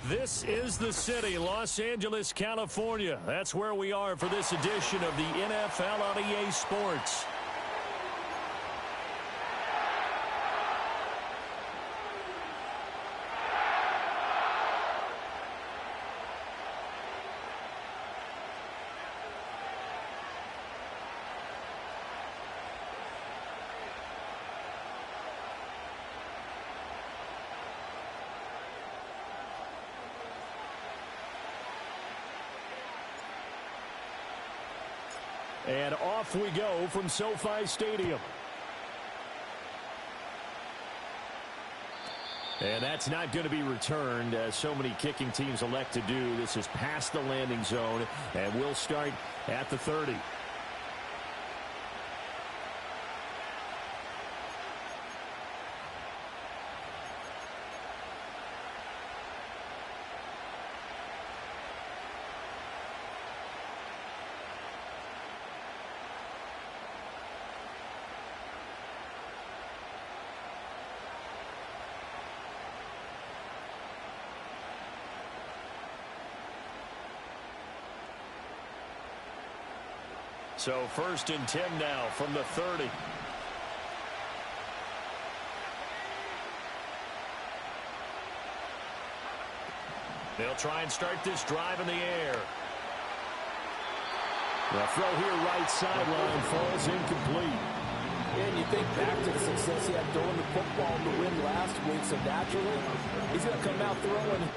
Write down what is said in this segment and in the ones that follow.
This is the city, Los Angeles, California. That's where we are for this edition of the NFL on EA Sports. And off we go from SoFi Stadium. And that's not going to be returned, as so many kicking teams elect to do. This is past the landing zone, and we'll start at the 30. So 1st and 10 now from the 30. They'll try and start this drive in the air. The throw here right sideline falls incomplete. And you think back to the success he had throwing the football to win last week, so naturally he's going to come out throwing.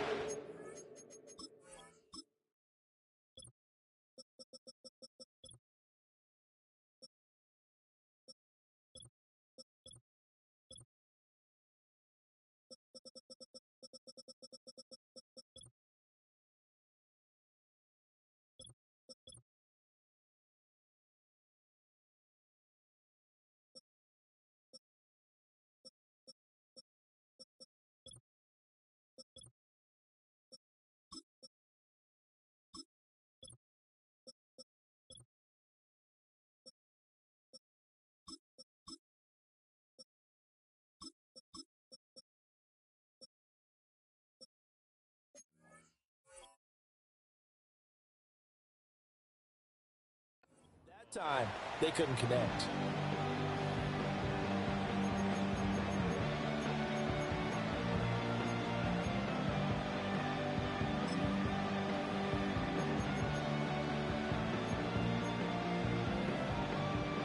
Time they couldn't connect.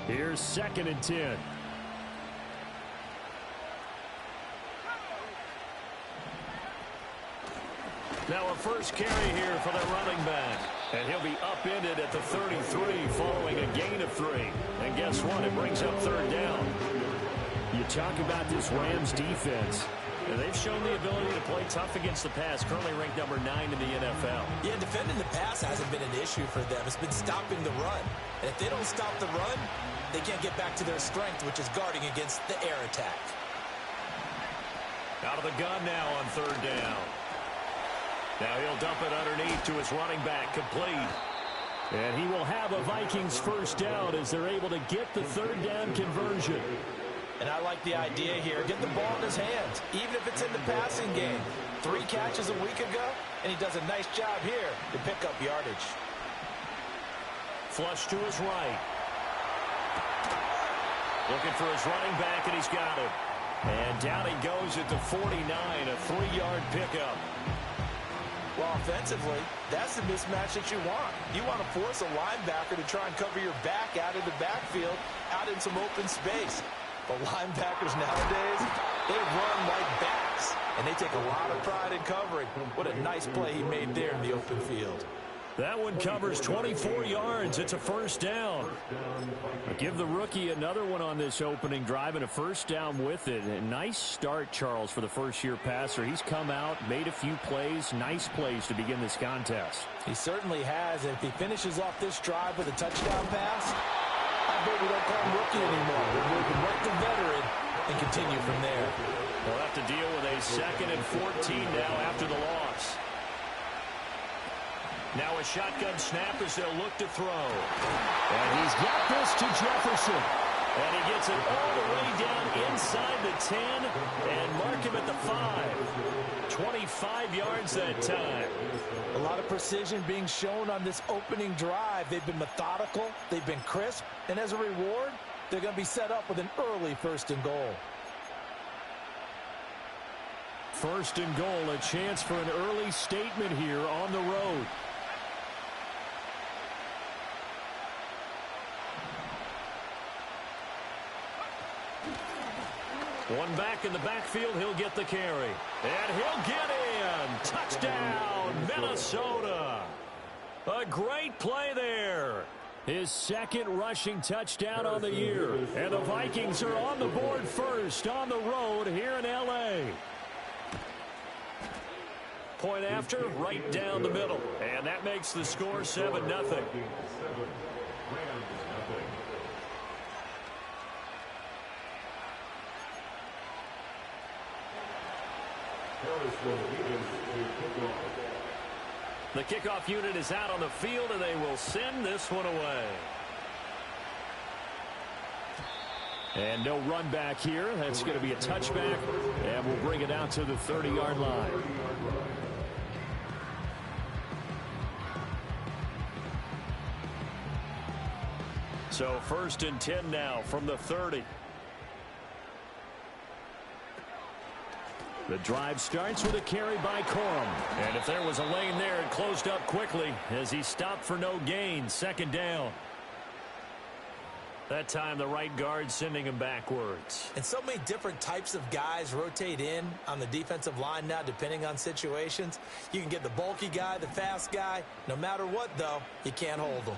Here's 2nd and 10. Now a first carry here for the running back. And he'll be upended at the 33 following a gain of 3. And guess what? It brings up 3rd down. You talk about this Rams defense. And they've shown the ability to play tough against the pass, currently ranked number 9 in the NFL. Yeah, defending the pass hasn't been an issue for them. It's been stopping the run. And if they don't stop the run, they can't get back to their strength, which is guarding against the air attack. Out of the gun now on 3rd down. Now he'll dump it underneath to his running back, complete. And he will have a Vikings first down as they're able to get the 3rd down conversion. And I like the idea here. Get the ball in his hands, even if it's in the passing game. 3 catches a week ago, and he does a nice job here to pick up yardage. Flush to his right. Looking for his running back, and he's got it. And down he goes at the 49, a 3-yard pickup. Well, offensively, that's the mismatch that you want. You want to force a linebacker to try and cover your back out in the backfield, out in some open space. But linebackers nowadays, they run like backs, and they take a lot of pride in covering. What a nice play he made there in the open field. That one covers 24 yards. It's a first down. Give the rookie another one on this opening drive and a first down with it. A nice start, Charles, for the first-year passer. He's come out, made a few plays, nice plays to begin this contest. He certainly has. And if he finishes off this drive with a touchdown pass, I bet we don't call him rookie anymore. We'll move him right to veteran and continue from there. We'll have to deal with a 2nd and 14 now after the loss. Now a shotgun snap as they'll look to throw. And he's got this to Jefferson. And he gets it all the way down inside the 10 and mark him at the 5. 25 yards that time. A lot of precision being shown on this opening drive. They've been methodical, they've been crisp, and as a reward, they're going to be set up with an early 1st and goal. 1st and goal, a chance for an early statement here on the road. One back in the backfield, he'll get the carry. And he'll get in. Touchdown, Minnesota. A great play there. His 2nd rushing touchdown on the year. And the Vikings are on the board first on the road here in L.A. Point after, right down the middle. And that makes the score 7-0. The kickoff unit is out on the field, and they will send this one away. And no run back here. That's going to be a touchback, and we'll bring it out to the 30-yard line. So 1st and 10 now from the 30. The drive starts with a carry by Corum. And if there was a lane there, it closed up quickly as he stopped for no gain. 2nd down. That time the right guard sending him backwards. And so many different types of guys rotate in on the defensive line now depending on situations. You can get the bulky guy, the fast guy. No matter what, though, you can't hold them.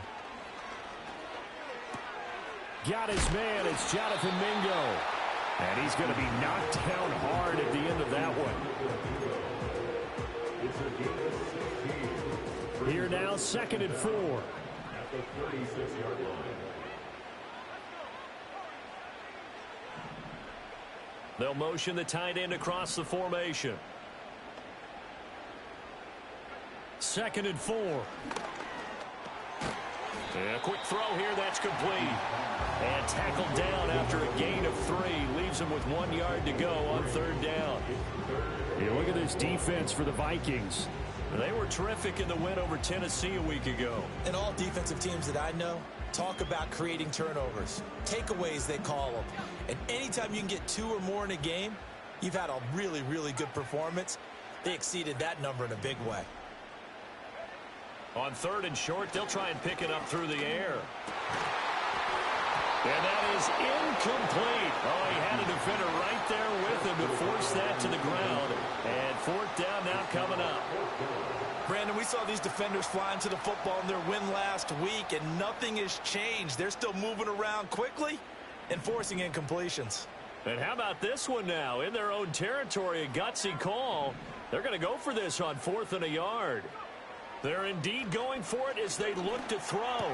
Got his man. It's Jonathan Mingo. And he's going to be knocked down hard at the end of that one. Here now, 2nd and 4. At the 36-yard line. They'll motion the tight end across the formation. 2nd and 4. And a quick throw here, that's complete. And tackled down after a gain of 3. Leaves him with 1 yard to go on 3rd down. Yeah, look at this defense for the Vikings. They were terrific in the win over Tennessee a week ago. And all defensive teams that I know talk about creating turnovers. Takeaways, they call them. And anytime you can get 2 or more in a game, you've had a really, really good performance. They exceeded that number in a big way. On 3rd and short, they'll try and pick it up through the air. And that is incomplete. Oh, he had a defender right there with him to force that to the ground. And 4th down now coming up. Brandon, we saw these defenders flying to the football in their win last week, and nothing has changed. They're still moving around quickly and forcing incompletions. And how about this one now? In their own territory, a gutsy call. They're going to go for this on 4th and a yard. They're indeed going for it as they look to throw.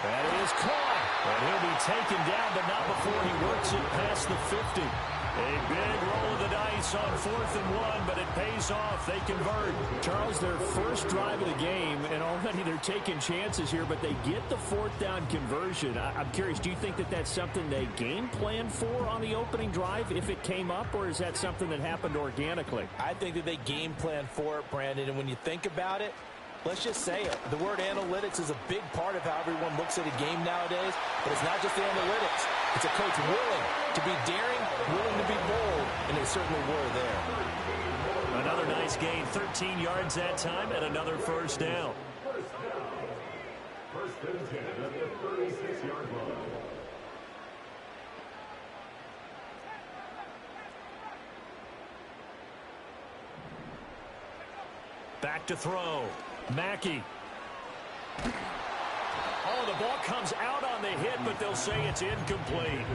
That is caught. And he'll be taken down, but not before he works it past the 50. A big roll of the dice on 4th and 1, but it pays off. They convert. Charles, their first drive of the game, and already they're taking chances here, but they get the 4th down conversion. I'm curious, do you think that that's something they game planned for on the opening drive if it came up, or is that something that happened organically? I think that they game planned for it, Brandon, and when you think about it, let's just say it. The word analytics is a big part of how everyone looks at a game nowadays, but it's not just the analytics. It's a coach willing to be daring, willing to be bold, and they certainly were there. Another nice gain, 13 yards that time, and another 1st down. 1st and 10 at the 36-yard line. Back to throw. Mackey. Oh, the ball comes out on the hit, but they'll say it's incomplete.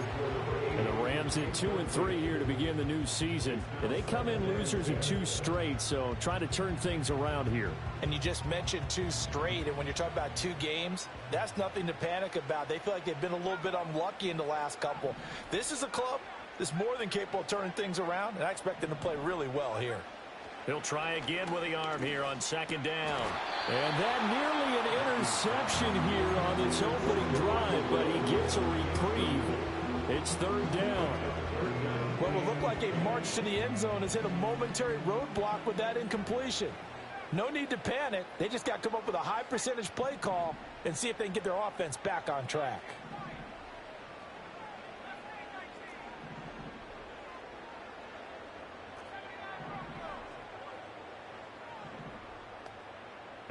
And the Rams in 2-3 here to begin the new season. And they come in losers of 2 straight, so try to turn things around here. And you just mentioned 2 straight, and when you're talking about 2 games, that's nothing to panic about. They feel like they've been a little bit unlucky in the last couple. This is a club that's more than capable of turning things around, and I expect them to play really well here. He'll try again with the arm here on 2nd down. And that nearly an interception here on this opening drive, but he gets a reprieve. It's 3rd down. What will look like a march to the end zone has hit a momentary roadblock with that incompletion. No need to panic. They just got to come up with a high percentage play call and see if they can get their offense back on track.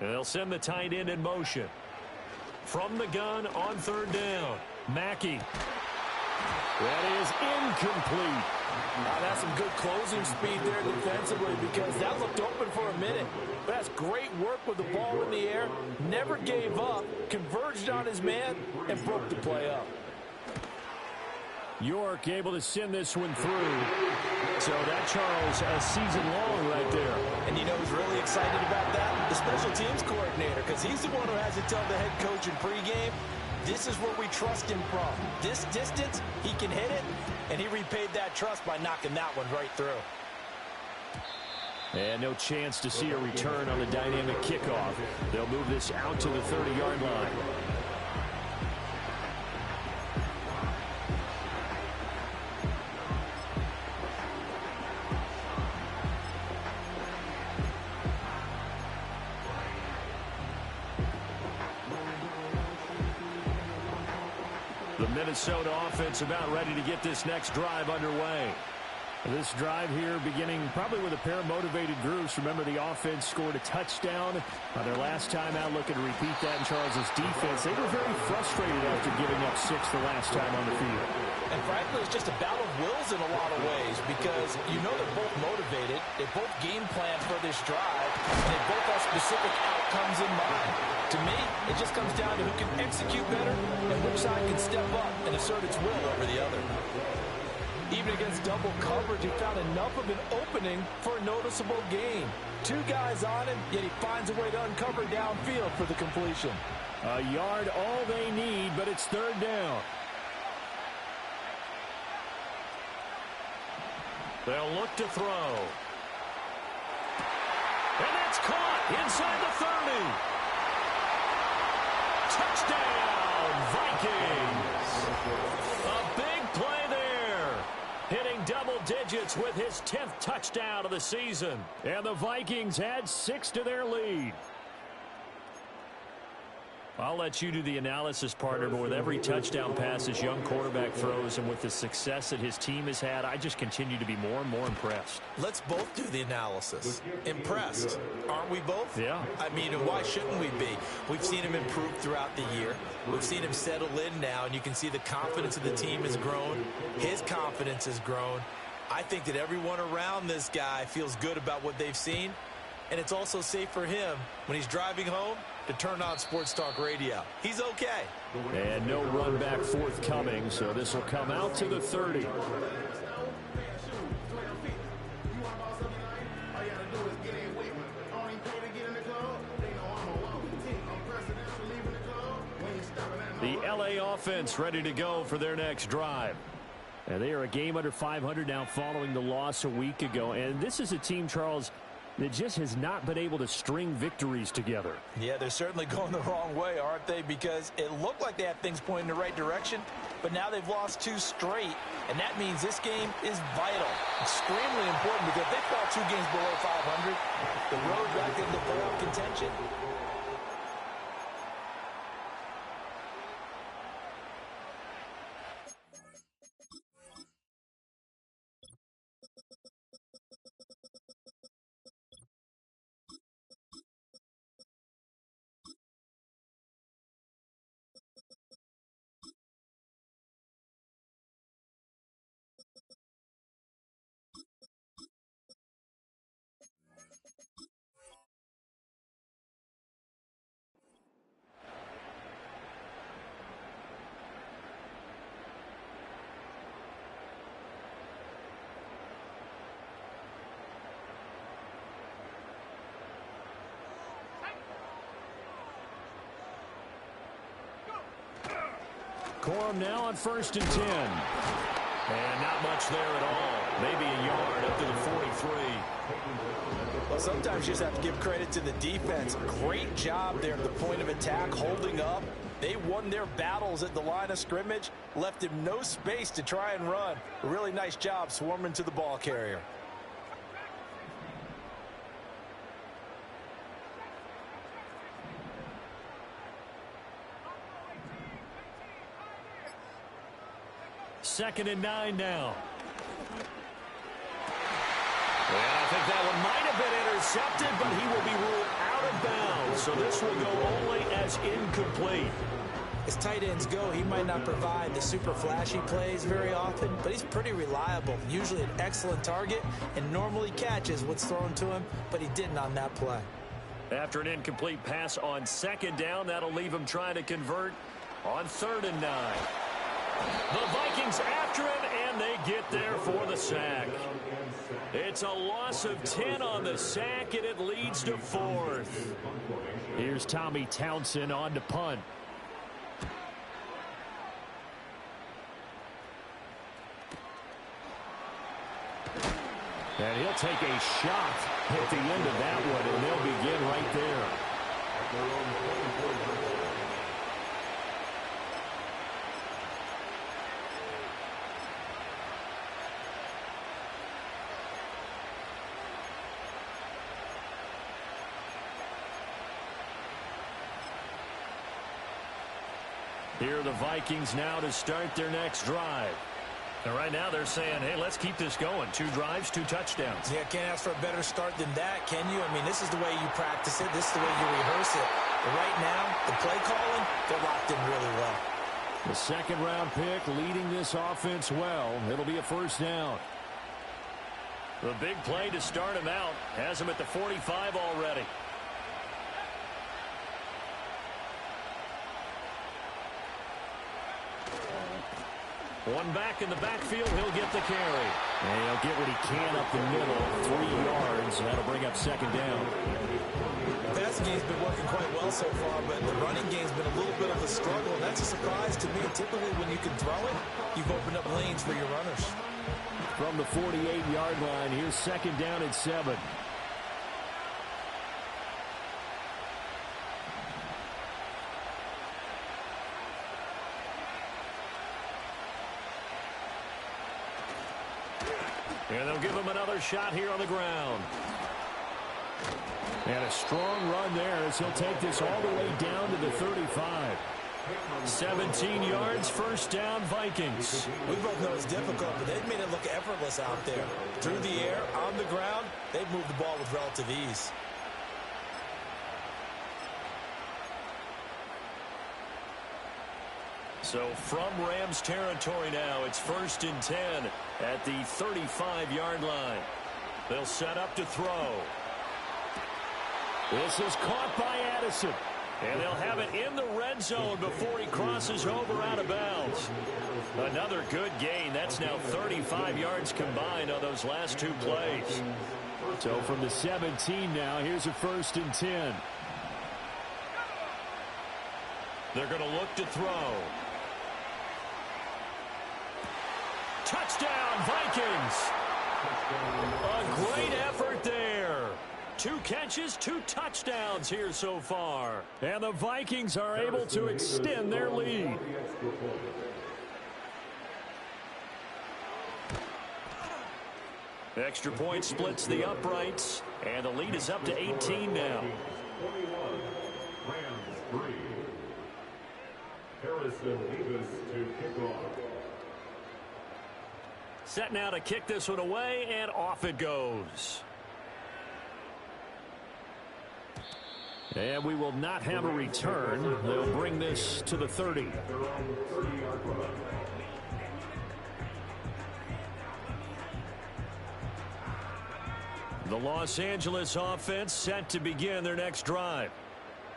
They'll send the tight end in motion. From the gun on third down, Mackey. That is incomplete. That's some good closing speed there defensively because that looked open for a minute. But that's great work with the ball in the air. Never gave up, converged on his man, and broke the play up. York able to send this one through. So that, Charles, a season long right there. And you know who's really excited about that? The special teams coordinator, because he's the one who has to tell the head coach in pregame, this is where we trust him from. This distance, he can hit it, and he repaid that trust by knocking that one right through. And no chance to see a return on the dynamic kickoff. They'll move this out to the 30-yard line. The Minnesota offense about ready to get this next drive underway. This drive here beginning probably with a pair of motivated groups. Remember, the offense scored a touchdown on their last time out, looking to repeat that in Charles's defense. They were very frustrated after giving up 6 the last time on the field. And frankly, it's just a battle of wills in a lot of ways because you know they're both motivated. They both game plan for this drive, and they both have specific outcomes in mind. To me, it just comes down to who can execute better and which side can step up and assert its will over the other. Even against double coverage, he found enough of an opening for a noticeable gain. 2 guys on him, yet he finds a way to uncover downfield for the completion. A yard all they need, but it's third down. They'll look to throw. And that's caught inside the 30. Touchdown, Vikings. A big play there. Hitting double digits with his 10th touchdown of the season. And the Vikings add 6 to their lead. I'll let you do the analysis, partner, but with every touchdown pass this young quarterback throws and with the success that his team has had, I just continue to be more and more impressed. Let's both do the analysis. Impressed, aren't we both? Yeah. I mean, and why shouldn't we be? We've seen him improve throughout the year. We've seen him settle in now, and you can see the confidence of the team has grown. His confidence has grown. I think that everyone around this guy feels good about what they've seen, and it's also safe for him when he's driving home to turn on Sports Talk Radio. He's okay. And no run back forthcoming, so this will come out to the 30. The LA offense ready to go for their next drive. And they are a game under 500 now following the loss a week ago. And this is a team, Charles, that just has not been able to string victories together. Yeah, they're certainly going the wrong way, aren't they? Because it looked like they had things pointing in the right direction, but now they've lost 2 straight, and that means this game is vital. Extremely important because if they fall 2 games below 500, the road back into playoff contention. Corum now on 1st and 10. And not much there at all. Maybe a yard up to the 43. Well, sometimes you just have to give credit to the defense. Great job there at the point of attack, holding up, They won their battles at the line of scrimmage, left him no space to try and run. A really nice job swarming to the ball carrier. Second and 9 now. And I think that one might have been intercepted, but he will be ruled out of bounds. So this will go only as incomplete. As tight ends go, he might not provide the super flashy plays very often, but he's pretty reliable. Usually an excellent target and normally catches what's thrown to him, but he didn't on that play. After an incomplete pass on second down, that'll leave him trying to convert on 3rd and 9. The Vikings after him, and they get there for the sack. It's a loss of 10 on the sack, and it leads to 4th. Here's Tommy Townsend on to punt. And he'll take a shot at the end of that one, and they'll begin right there. Here are the Vikings now to start their next drive. And right now they're saying, hey, let's keep this going. 2 drives, 2 touchdowns. Yeah, can't ask for a better start than that, can you? I mean, this is the way you practice it. This is the way you rehearse it. But right now, the play calling, they're locked in really well. The 2nd-round pick leading this offense well. It'll be a 1st down. The big play to start him out has him at the 45 already. One back in the backfield, he'll get the carry. And he'll get what he can up the middle, 3 yards. That'll bring up 2nd down. The passing game's been working quite well so far, but the running game's been a little bit of a struggle, and that's a surprise to me. Typically, when you can throw it, you've opened up lanes for your runners. From the 48-yard line, here's 2nd down and 7. And they'll give him another shot here on the ground. And a strong run there as he'll take this all the way down to the 35. 17 yards, 1st down, Vikings. We both know it's difficult, but they've made it look effortless out there. Through the air, on the ground, they've moved the ball with relative ease. So from Rams territory now, it's 1st and 10 at the 35-yard line. They'll set up to throw. This is caught by Addison. And they'll have it in the red zone before he crosses over out of bounds. Another good gain. That's now 35 yards combined on those last 2 plays. So from the 17 now, here's a 1st and 10. They're going to look to throw. Touchdown, Vikings! A great effort there. 2 catches, 2 touchdowns here so far. And the Vikings are able to extend their lead. Extra point splits the uprights, and the lead is up to 18 now. Set now to kick this one away, and off it goes. And we will not have a return. They'll bring this to the 30. The Los Angeles offense set to begin their next drive.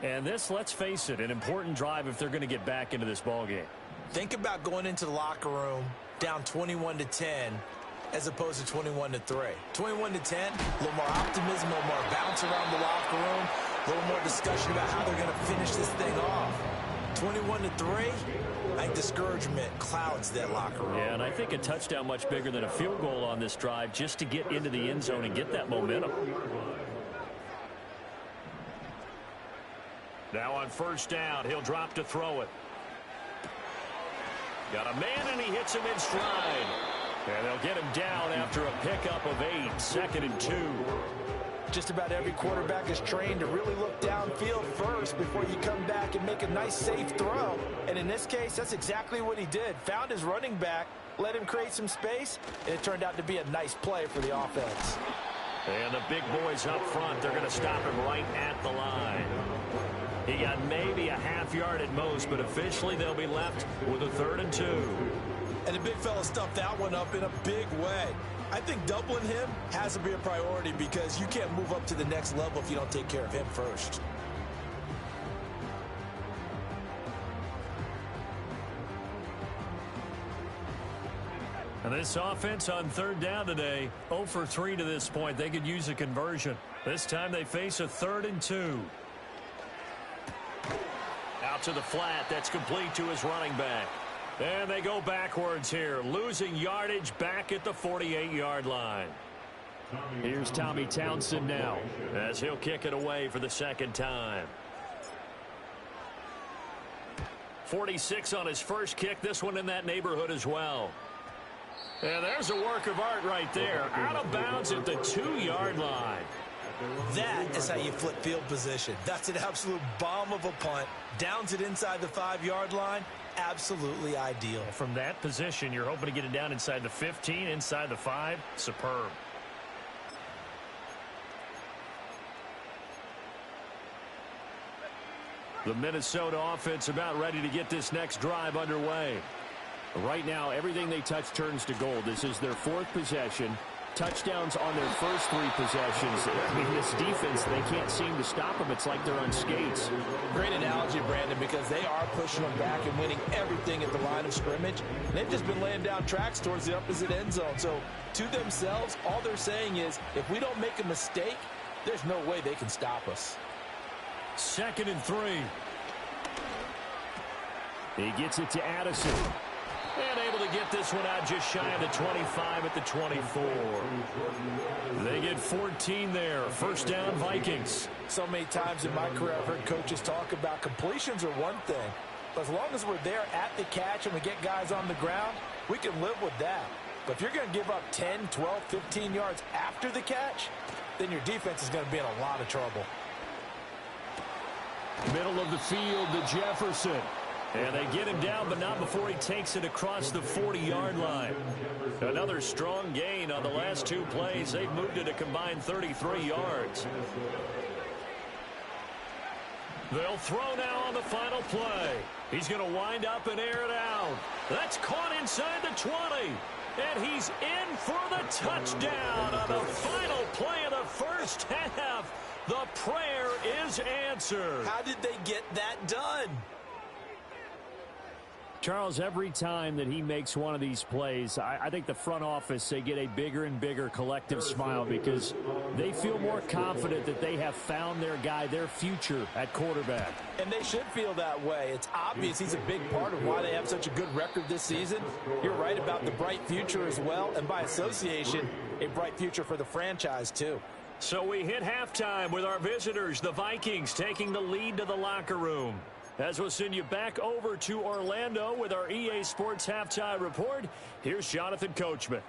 And this, let's face it, an important drive if they're going to get back into this ballgame. Think about going into the locker room down 21-10 as opposed to 21-3. 21-10, a little more optimism, a little more bounce around the locker room, a little more discussion about how they're going to finish this thing off. 21-3, I think discouragement clouds that locker room. Yeah, and I think a touchdown much bigger than a field goal on this drive just to get into the end zone and get that momentum. Now on first down, he'll drop to throw it. Got a man, and he hits him in stride. And they'll get him down after a pickup of 8, 2nd and 2. Just about every quarterback is trained to really look downfield first before you come back and make a nice, safe throw. And in this case, that's exactly what he did. Found his running back, let him create some space, and it turned out to be a nice play for the offense. And the big boys up front, they're going to stop him right at the line. He got maybe a half yard at most, but officially they'll be left with a 3rd and 2. And the big fella stuffed that one up in a big way. I think doubling him has to be a priority because you can't move up to the next level if you don't take care of him first. And this offense on 3rd down today, 0 for 3 to this point. They could use a conversion. This time they face a 3rd and 2. Out to the flat. That's complete to his running back. And they go backwards here, losing yardage back at the 48-yard line. Here's Tommy Townsend now, as he'll kick it away for the 2nd time. 46 on his first kick, this one in that neighborhood as well. And there's a work of art right there, out of bounds at the 2-yard line. That is how you flip field position. That's an absolute bomb of a punt. Downs it inside the 5-yard line. Absolutely ideal. From that position, you're hoping to get it down inside the 15, inside the 5. Superb. The Minnesota offense about ready to get this next drive underway. Right now, everything they touch turns to gold. This is their 4th possession. Touchdowns on their first 3 possessions. I mean, this defense, they can't seem to stop them. It's like they're on skates. Great analogy, Brandon, because they are pushing them back and winning everything at the line of scrimmage. They've just been laying down tracks towards the opposite end zone. So, to themselves, all they're saying is, if we don't make a mistake, there's no way they can stop us. 2nd and 3. He gets it to Addison. And able to get this one out just shy of the 25 at the 24. They get 14 there. First down, Vikings. So many times in my career, I've heard coaches talk about completions are one thing. But as long as we're there at the catch and we get guys on the ground, we can live with that. But if you're going to give up 10, 12, 15 yards after the catch, then your defense is going to be in a lot of trouble. Middle of the field to Jefferson. And they get him down, but not before he takes it across the 40-yard line. Another strong gain on the last 2 plays. They've moved it a combined 33 yards. They'll throw now on the final play. He's going to wind up and air it out. That's caught inside the 20. And he's in for the touchdown on the final play of the first half. The prayer is answered. How did they get that done? Charles, every time that he makes one of these plays, I think the front office, they get a bigger and bigger collective smile because they feel more confident that they have found their guy, their future at quarterback. And they should feel that way. It's obvious he's a big part of why they have such a good record this season. You're right about the bright future as well, and by association, a bright future for the franchise too. So we hit halftime with our visitors, the Vikings, taking the lead to the locker room. As we'll send you back over to Orlando with our EA Sports Halftime Report, here's Jonathan Coachman.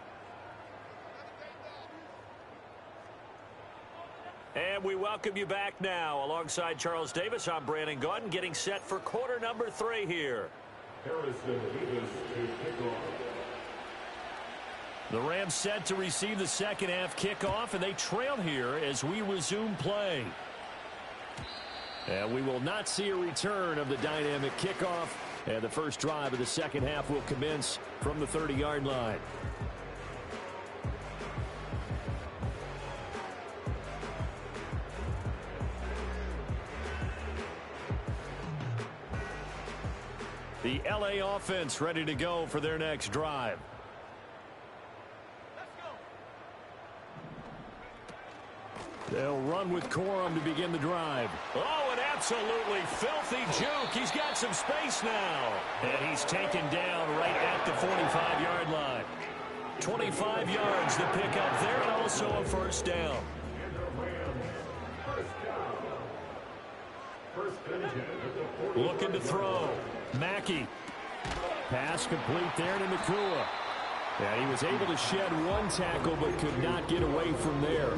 And we welcome you back now. Alongside Charles Davis, I'm Brandon Gordon, getting set for quarter number 3 here. The Rams set to receive the second half kickoff, and they trail here as we resume play. And we will not see a return of the dynamic kickoff. And the first drive of the second half will commence from the 30-yard line. The LA offense ready to go for their next drive. They'll run with Corum to begin the drive. Oh, an absolutely filthy juke. He's got some space now. And he's taken down right at the 45-yard line. 25 yards to pick up there, and also a first down. Looking to throw. Mackey. Pass complete there to Nakua. Yeah, he was able to shed one tackle but could not get away from there.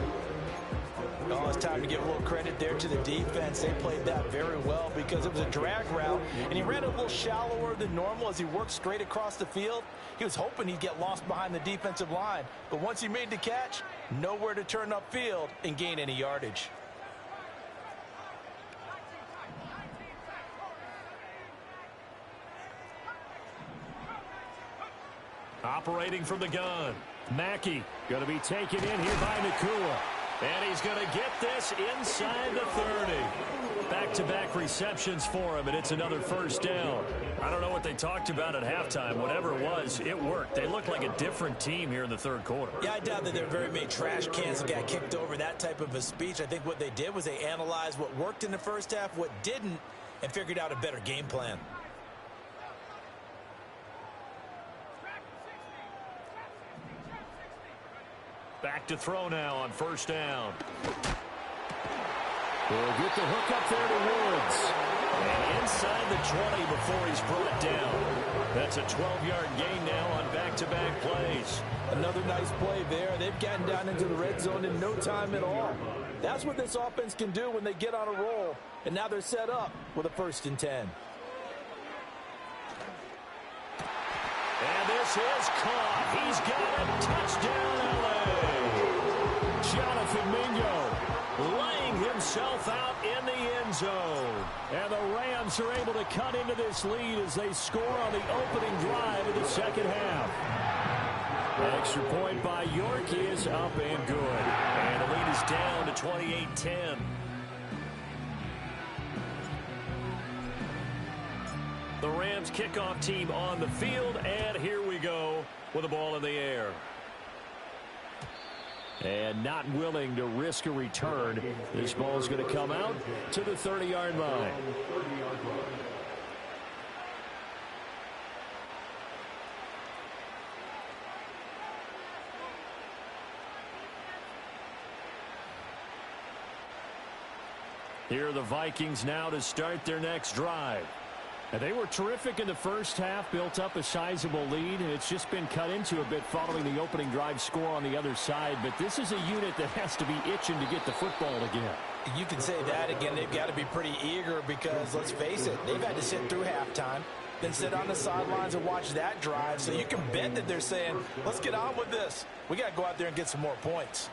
Oh, it's time to give a little credit there to the defense. They played that very well because it was a drag route, and he ran a little shallower than normal as he worked straight across the field. He was hoping he'd get lost behind the defensive line, but once he made the catch, nowhere to turn upfield and gain any yardage. Operating from the gun. Mackey going to be taken in here by Nakua. And he's going to get this inside the 30. Back-to-back receptions for him, and it's another first down. I don't know what they talked about at halftime. Whatever it was, it worked. They looked like a different team here in the third quarter. Yeah, I doubt that there were very many trash cans that got kicked over, that type of a speech. I think what they did was they analyzed what worked in the first half, what didn't, and figured out a better game plan. Back to throw now on first down. We'll get the hook up there to Woods. And inside the 20 before he's brought down. That's a 12-yard gain now on back-to-back plays. Another nice play there. They've gotten down into the red zone in no time at all. That's what this offense can do when they get on a roll. And now they're set up with a 1st and 10. And this is caught. He's got a touchdown, LA. Jonathan Mingo laying himself out in the end zone. And the Rams are able to cut into this lead as they score on the opening drive of the second half. An extra point by York is up and good. And the lead is down to 28-10. The Rams kickoff team on the field, and here we go with the ball in the air. And not willing to risk a return. This ball is going to come out to the 30-yard line. Here are the Vikings now to start their next drive. And they were terrific in the first half, built up a sizable lead, and it's just been cut into a bit following the opening drive score on the other side. But this is a unit that has to be itching to get the football again. You can say that again. They've got to be pretty eager because, let's face it, they've had to sit through halftime, then sit on the sidelines and watch that drive. So you can bet that they're saying, let's get on with this. We got to go out there and get some more points.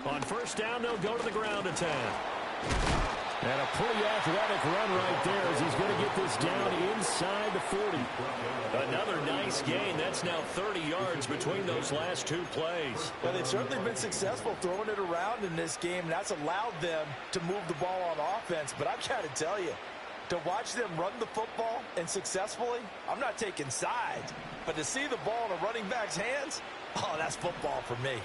On first down, they'll go to the ground attack. And a pretty athletic run right there as he's going to get this down inside the 40. Another nice gain. That's now 30 yards between those last two plays. Well, they've certainly been successful throwing it around in this game. That's allowed them to move the ball on offense. But I've got to tell you, to watch them run the football and successfully, I'm not taking sides. But to see the ball in a running back's hands, oh, that's football for me.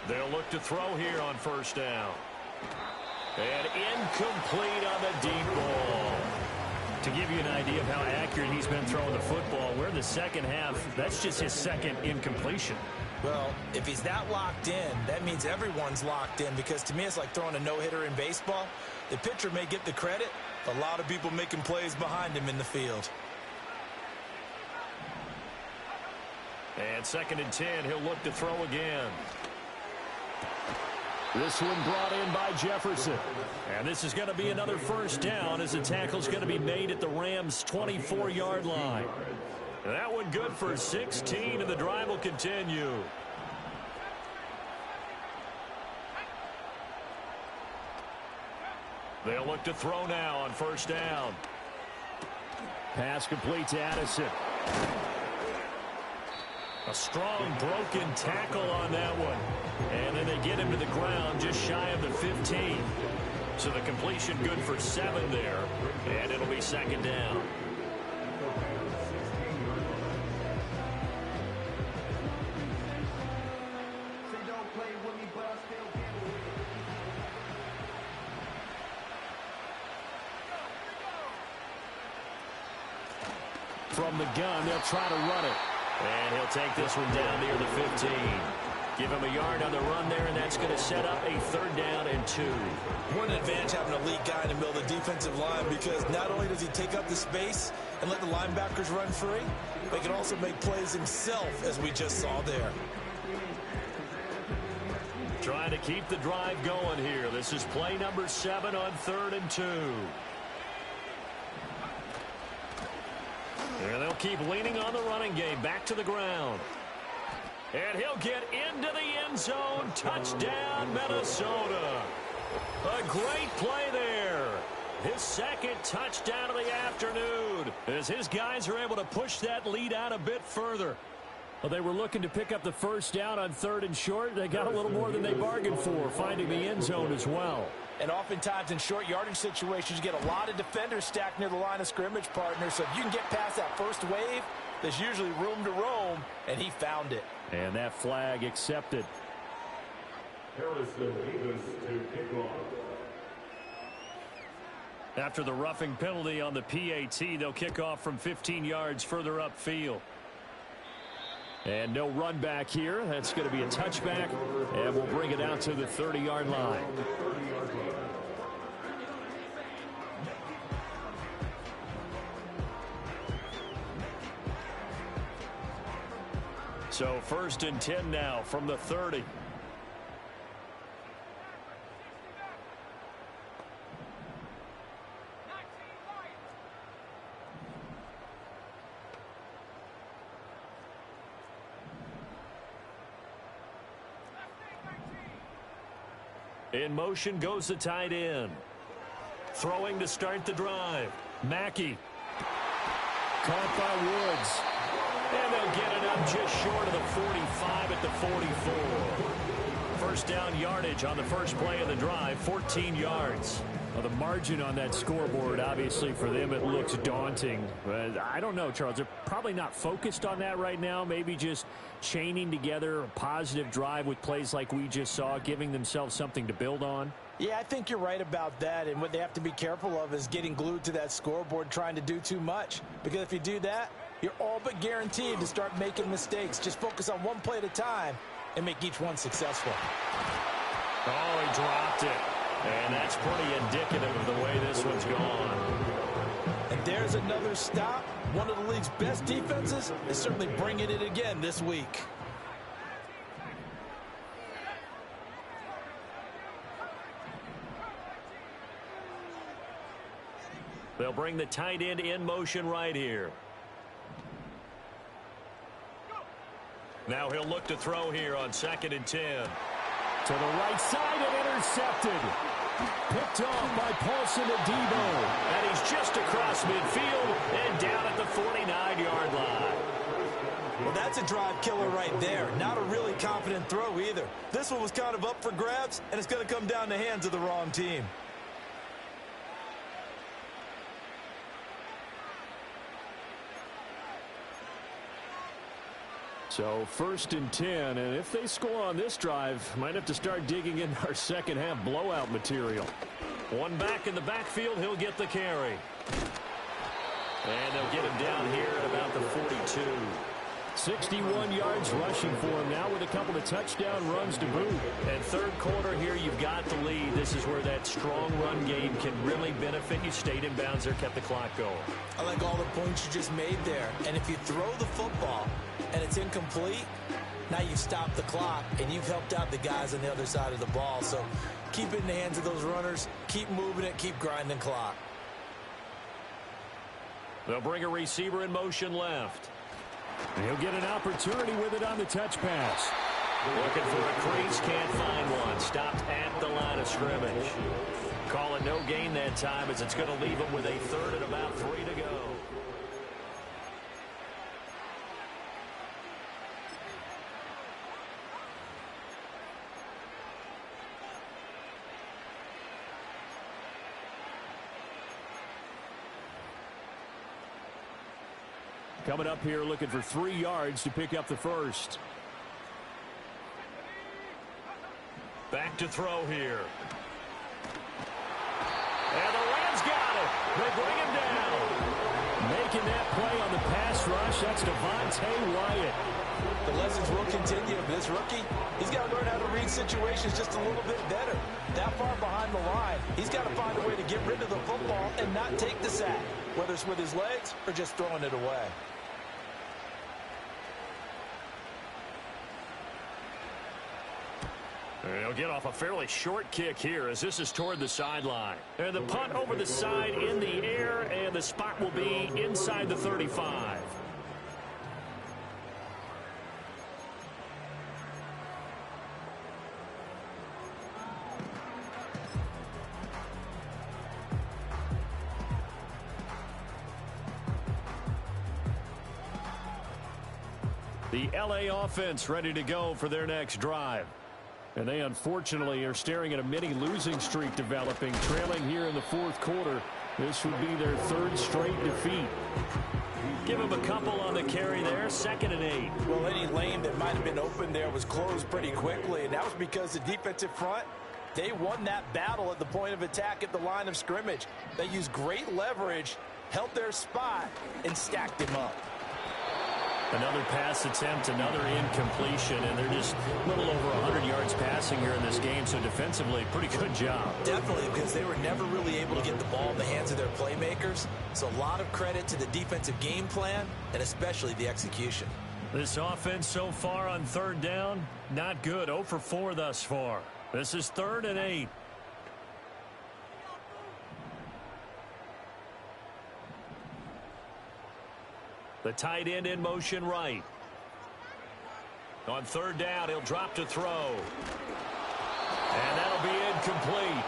They'll look to throw here on first down. And incomplete on the deep ball. To give you an idea of how accurate he's been throwing the football, we're in the second half. That's just his second incompletion. Well, if he's that locked in, that means everyone's locked in, because to me it's like throwing a no-hitter in baseball. The pitcher may get the credit, a lot of people making plays behind him in the field. And 2nd and 10, he'll look to throw again. This one brought in by Jefferson. And this is going to be another first down as the tackle's going to be made at the Rams' 24-yard line. And that one good for 16, and the drive will continue. They'll look to throw now on first down. Pass complete to Addison. A strong broken tackle on that one. And then they get him to the ground just shy of the 15. So the completion good for 7 there. And it'll be 2nd down. from the gun. They'll try to run it. And he'll take this one down near the 15. Give him a yard on the run there, and that's going to set up a 3rd down and 2. What an advantage having an elite guy in the middle of the defensive line, because not only does he take up the space and let the linebackers run free, but he can also make plays himself, as we just saw there. Trying to keep the drive going here. This is play number 7 on 3rd and 2. And they'll keep leaning on the running game. Back to the ground. And he'll get into the end zone. Touchdown, Minnesota. A great play there. His 2nd touchdown of the afternoon, as his guys are able to push that lead out a bit further. Well, they were looking to pick up the 1st down on 3rd and short. They got a little more than they bargained for, finding the end zone as well. And oftentimes in short yardage situations, you get a lot of defenders stacked near the line of scrimmage, partner. So if you can get past that first wave, there's usually room to roam, and he found it. And that flag accepted. After the roughing penalty on the PAT, they'll kick off from 15 yards further upfield. And no run back here. That's going to be a touchback, and we'll bring it out to the 30-yard line. So 1st and 10 now from the 30. In motion goes the tight end. Throwing to start the drive. Mackey. Caught by Woods. And they'll get it up just short of the 45 at the 44. 1st down yardage on the first play of the drive, 14 yards. Well, the margin on that scoreboard, obviously for them, it looks daunting. But I don't know, Charles. They're probably not focused on that right now. Maybe just chaining together a positive drive with plays like we just saw, giving themselves something to build on. Yeah, I think you're right about that. And what they have to be careful of is getting glued to that scoreboard, trying to do too much. Because if you do that, you're all but guaranteed to start making mistakes. Just focus on one play at a time and make each one successful. Oh, he dropped it. And that's pretty indicative of the way this one's gone. And there's another stop. One of the league's best defenses is certainly bringing it again this week. They'll bring the tight end in motion right here. Now he'll look to throw here on 2nd and 10. To the right side and intercepted. Picked off by Paulson Adebo. And he's just across midfield and down at the 49-yard line. Well, that's a drive killer right there. Not a really confident throw either. This one was kind of up for grabs, and it's going to come down the hands of the wrong team. So 1st and 10, and if they score on this drive, might have to start digging in our second half blowout material. One back in the backfield, he'll get the carry. And they'll get him down here at about the 42. 61 yards rushing for him now with a couple of touchdown runs to boot. And 3rd quarter here, you've got the lead. This is where that strong run game can really benefit you. Stayed in bounds there, kept the clock going. I like all the points you just made there. And if you throw the football and it's incomplete, now you've stopped the clock and you've helped out the guys on the other side of the ball. So keep it in the hands of those runners. Keep moving it. Keep grinding clock. They'll bring a receiver in motion left. He'll get an opportunity with it on the touch pass. Looking for a crease, can't find one. Stopped at the line of scrimmage. Call it no gain that time, as it's going to leave him with a 3rd and about 3 to go. Coming up here looking for 3 yards to pick up the 1st. Back to throw here. And the Rams got it. They bring him down. making that play on the pass rush. That's Devontae Wyatt. The lessons will continue of this rookie. He's got to learn how to read situations just a little bit better. That far behind the line, he's got to find a way to get rid of the football and not take the sack, whether it's with his legs or just throwing it away. He'll get off a fairly short kick here as this is toward the sideline. And the punt over the side in the air, and the spot will be inside the 35. The LA offense ready to go for their next drive. And they unfortunately are staring at a mini losing streak developing, trailing here in the fourth quarter. This would be their third straight defeat. Give them a couple on the carry there, 2nd and 8. Well, any lane that might have been open there was closed pretty quickly, and that was because the defensive front, they won that battle at the point of attack at the line of scrimmage. They used great leverage, held their spot, and stacked him up. Another pass attempt, another incompletion, and they're just a little over 100 yards passing here in this game, so defensively, pretty good job. Definitely, because they were never really able to get the ball in the hands of their playmakers, so a lot of credit to the defensive game plan, and especially the execution. This offense so far on 3rd down, not good. 0 for 4 thus far. This is 3rd and 8. The tight end in motion right. On 3rd down, he'll drop to throw. And that'll be incomplete.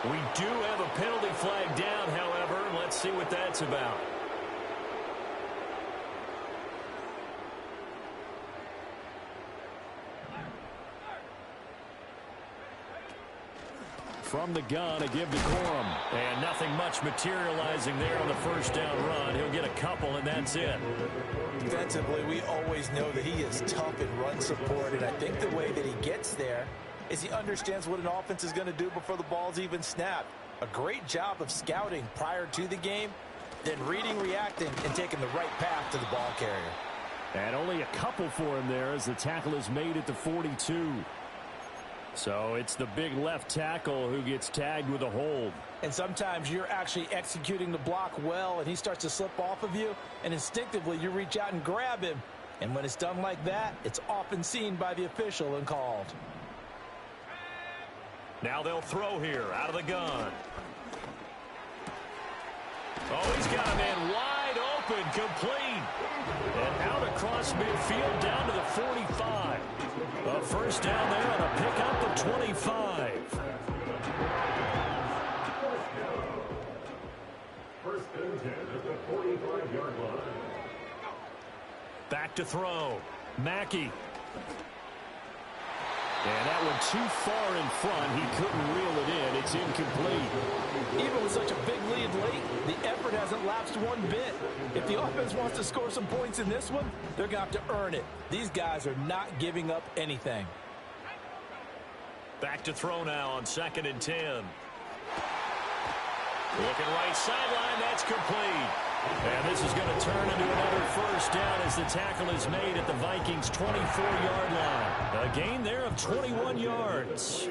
We do have a penalty flag down, however. Let's see what that's about. From the gun, a give to Corum. And nothing much materializing there on the 1st down run. He'll get a couple, and that's it. Defensively, we always know that he is tough in run support, and I think the way that he gets there is he understands what an offense is going to do before the ball's even snapped. A great job of scouting prior to the game, then reading, reacting, and taking the right path to the ball carrier. And only a couple for him there as the tackle is made at the 42. So it's the big left tackle who gets tagged with a hold. And sometimes you're actually executing the block well, and he starts to slip off of you, and instinctively you reach out and grab him. And when it's done like that, it's often seen by the official and called. Now they'll throw here out of the gun. Oh, he's got a man wide open, complete. And out across midfield down to the 45. A 1st down there on a pickup of 25. 1st and 10 at the 45-yard line. Back to throw. Mackey. And that one too far in front. He couldn't reel it in. It's incomplete. Even with such a big lead late, the effort hasn't lapsed one bit. If the offense wants to score some points in this one, they're going to have to earn it. These guys are not giving up anything. Back to throw now on 2nd and 10. Looking right sideline. That's complete. And this is going to turn into another 1st down as the tackle is made at the Vikings' 24-yard line. A gain there of 21 yards.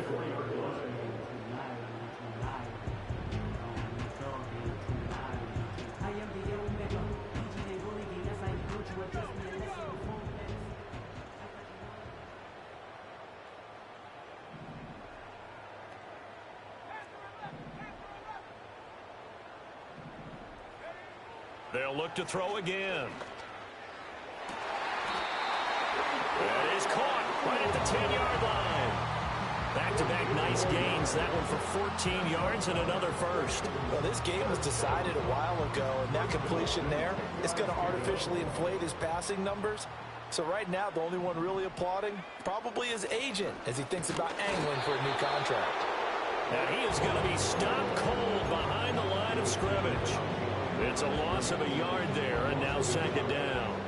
They'll look to throw again. That is caught right at the 10-yard line. Back-to-back nice gains. That one for 14 yards and another 1st. Well, this game was decided a while ago, and that completion there is going to artificially inflate his passing numbers. So right now, the only one really applauding probably his agent as he thinks about angling for a new contract. Now he is going to be stopped cold behind the line of scrimmage. It's a loss of a yard there, and now 2nd down.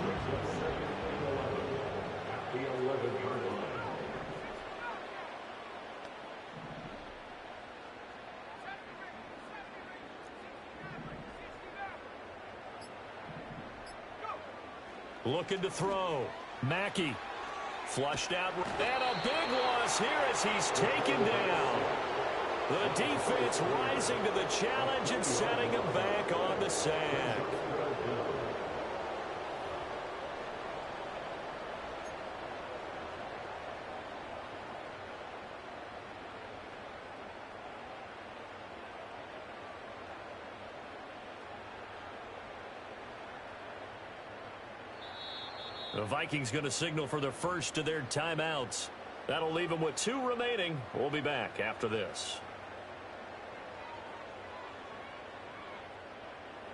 The 11-yard line. Looking to throw. Mackey. Flushed out. And a big loss here as he's taken down. The defense rising to the challenge and setting him back on the sack. The Vikings going to signal for the first of their timeouts. That'll leave them with 2 remaining. We'll be back after this.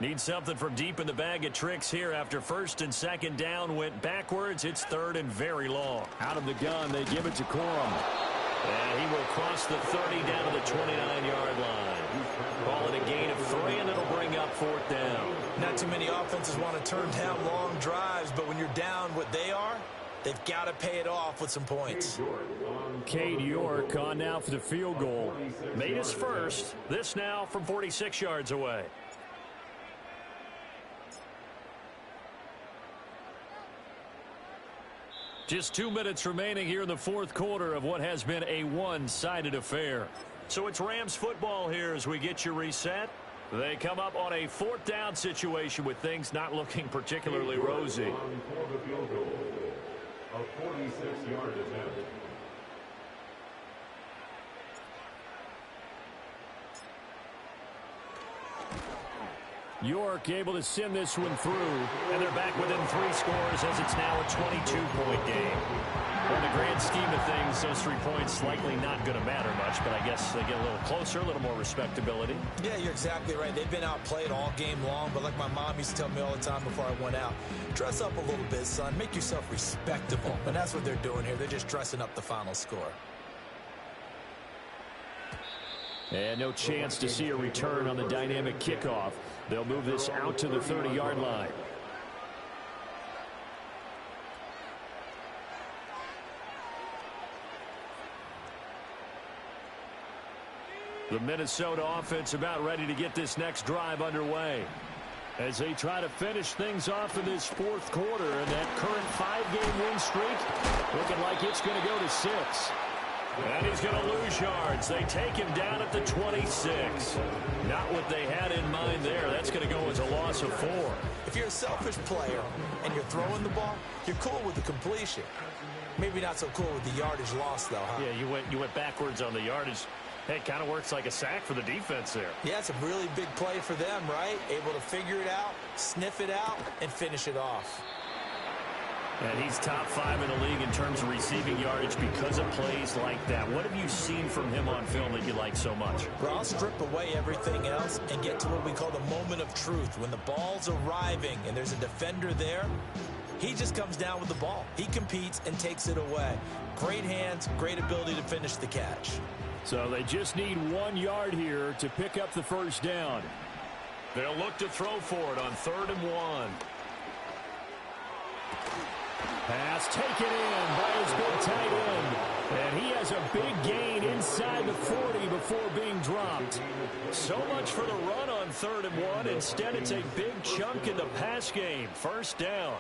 Need something from deep in the bag of tricks here after first and second down went backwards. It's third and very long. Out of the gun, they give it to Corum. And he will cross the 30 down to the 29-yard line. Call it a gain of 3, and it'll bring up 4th down. Not too many offenses want to turn down long drives, but when you're down what they are, they've got to pay it off with some points. Cade York on now for the field goal. Made his first. This now from 46 yards away. Just 2 minutes remaining here in the 4th quarter of what has been a one-sided affair. So it's Rams football here as we get you reset. They come up on a 4th down situation with things not looking particularly rosy. For the field goal, a 46-yard attempt. York able to send this one through, and they're back within 3 scores as it's now a 22-point game. Well, in the grand scheme of things, those 3 points likely not going to matter much, but I guess they get a little closer, a little more respectability. Yeah, you're exactly right. They've been outplayed all game long, but like my mom used to tell me all the time before I went out, dress up a little bit, son. Make yourself respectable. And that's what they're doing here. They're just dressing up the final score. And no chance to see a return on the dynamic kickoff. They'll move this out to the 30-yard line. The Minnesota offense about ready to get this next drive underway as they try to finish things off in this 4th quarter, and that current 5-game win streak looking like it's going to go to 6. And he's going to lose yards. They take him down at the 26. Not what they had in mind there. That's going to go as a loss of 4. If you're a selfish player and you're throwing the ball, you're cool with the completion. Maybe not so cool with the yardage loss, though, huh? Yeah, you went backwards on the yardage. Hey, it kind of works like a sack for the defense there. Yeah, it's a really big play for them, right? Able to figure it out, sniff it out, and finish it off. And he's top 5 in the league in terms of receiving yardage because of plays like that. What have you seen from him on film that you like so much? Well, I'll strip away everything else and get to what we call the moment of truth. When the ball's arriving and there's a defender there, he just comes down with the ball. He competes and takes it away. Great hands, great ability to finish the catch. So they just need 1 yard here to pick up the first down. They'll look to throw for it on 3rd and 1. Pass taken in by his big tight end. And he has a big gain inside the 40 before being dropped. So much for the run on 3rd and 1. Instead, it's a big chunk in the pass game. First down.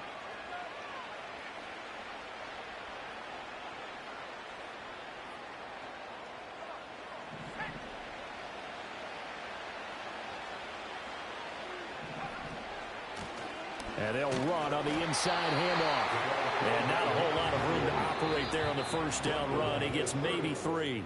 And they'll run on the inside handoff. And not a whole lot of room to operate there on the first down run. He gets maybe 3.